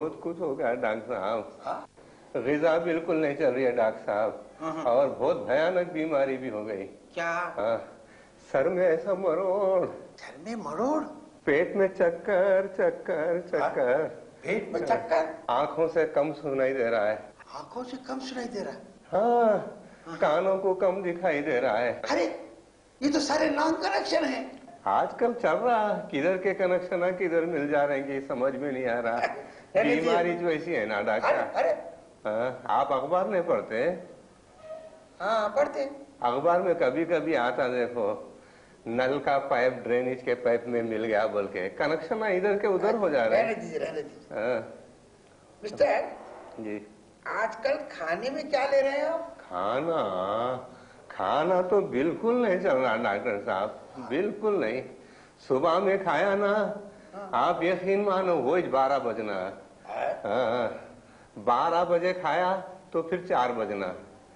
बहुत कुछ हो गया डॉक्टर साहब। ग़िज़ा बिल्कुल नहीं चल रही है डॉक्टर साहब, और बहुत भयानक बीमारी भी हो गई। क्या? सर में ऐसा मरोड़, सर में मरोड़, पेट में चक्कर चक्कर चक्कर, पेट में चक्कर, आंखों से कम सुनाई दे रहा है। आंखों से कम सुनाई दे रहा है? हाँ, कानों को कम दिखाई दे रहा है। अरे ये तो सारे नॉन कनेक्शन है। आजकल चल रहा, किधर के कनेक्शन है किधर मिल जा रहे हैं कि समझ में नहीं आ रहा। बीमारी जो ऐसी है ना डॉक्टर। आप अखबार नहीं पढ़ते? हाँ पढ़ते। अखबार में कभी कभी आता देखो, नल का पाइप ड्रेनेज के पाइप में मिल गया बोल के, कनेक्शन इधर के उधर हो जा रहे हैं। रहने दीजिए। मिस्टर जी, आजकल खाने में क्या ले रहे हैं आप? खाना तो बिल्कुल नहीं चल रहा डॉक्टर साहब, बिल्कुल नहीं। सुबह में खाया ना, आप यकीन मानो वो 12 बजना। 12 बजे खाया तो फिर 4 बजना।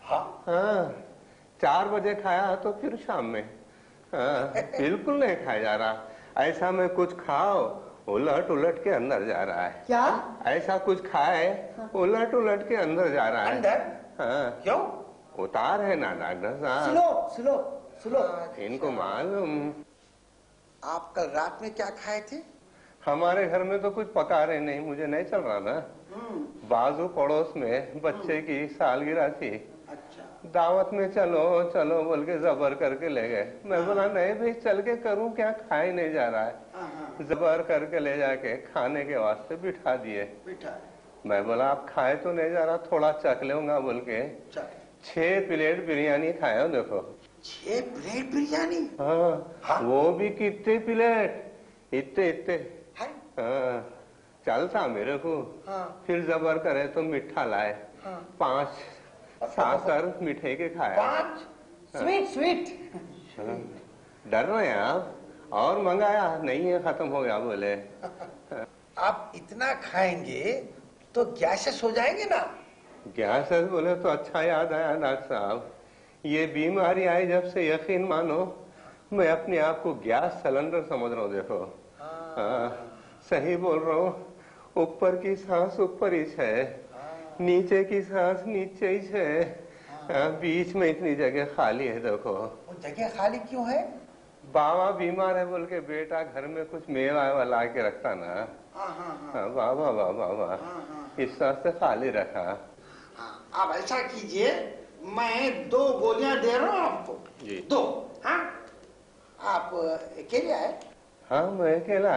हाँ, 4 बजे खाया तो फिर शाम में। बिल्कुल नहीं खाया जा रहा। ऐसा में कुछ खाओ उलट उलट के अंदर जा रहा है। क्या? ऐसा कुछ खाए उलट उलट के अंदर जा रहा है। अंदर? हाँ। क्यों? उतार है ना डॉक्टर साहब। स्लो। इनको मालूम। आप कल रात में क्या खाए थे? हमारे घर में तो कुछ पका रहे नहीं, मुझे नहीं चल रहा ना। बाजू पड़ोस में बच्चे की सालगिरह थी। अच्छा। दावत में चलो चलो बोल के जबर करके ले गए। मैं बोला नहीं भाई चल के करूं क्या, खाए नहीं जा रहा है। जबर करके ले जाके खाने के वास्ते बिठा दिए। मैं बोला आप खाए तो नहीं जा रहा, थोड़ा चख लूंगा बोल के 6 प्लेट बिरयानी खाया। देखो 6 प्लेट बिरयानी? हाँ। वो भी कितने प्लेट, इतने। हाँ, चलता मेरे को। फिर जबर करे तो मिठा लाए। 5 साकर मिठाई के खाया। 5 स्वीट। डर रहे हैं आप? और मंगाया नहीं है, खत्म हो गया बोले। आप इतना खाएंगे तो गैसेस हो जाएंगे ना? गैसेस बोले तो अच्छा याद आया डॉक्टर साहब, ये बीमारी आई जब से यकीन मानो मैं अपने आप को गैस सिलेंडर समझ रहा हूँ। देखो सही बोल रहा हूँ। ऊपर की सांस ऊपर ही है, नीचे की सांस नीचे ही है, बीच में इतनी जगह खाली है। देखो वो जगह खाली क्यों है? बाबा बीमार है बोल के बेटा घर में कुछ मेवा ला के रखता ना। बाबा इस वास्ते खाली रखा। आप ऐसा कीजिए, मैं 2 गोलियां दे रहा हूँ आपको। जी। 2। हाँ, आप अकेले आए? हाँ मैं अकेला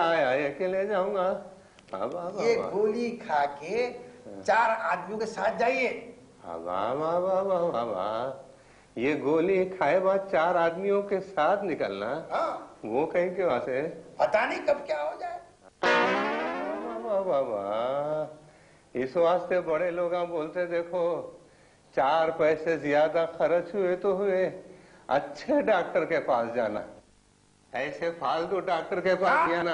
आया, अकेले जाऊंगा। ये गोली खा के 4 आदमियों के साथ जाइए। वाह, ये गोली खाए बाद 4 आदमियों के साथ निकलना? हाँ। वो कहीं के वास्ते पता नहीं कब क्या हो जाए। वाह, इस वास्ते बड़े लोग बोलते देखो 4 पैसे ज्यादा खर्च हुए तो हुए, अच्छे डॉक्टर के पास जाना, ऐसे फालतू डॉक्टर के पास जाना।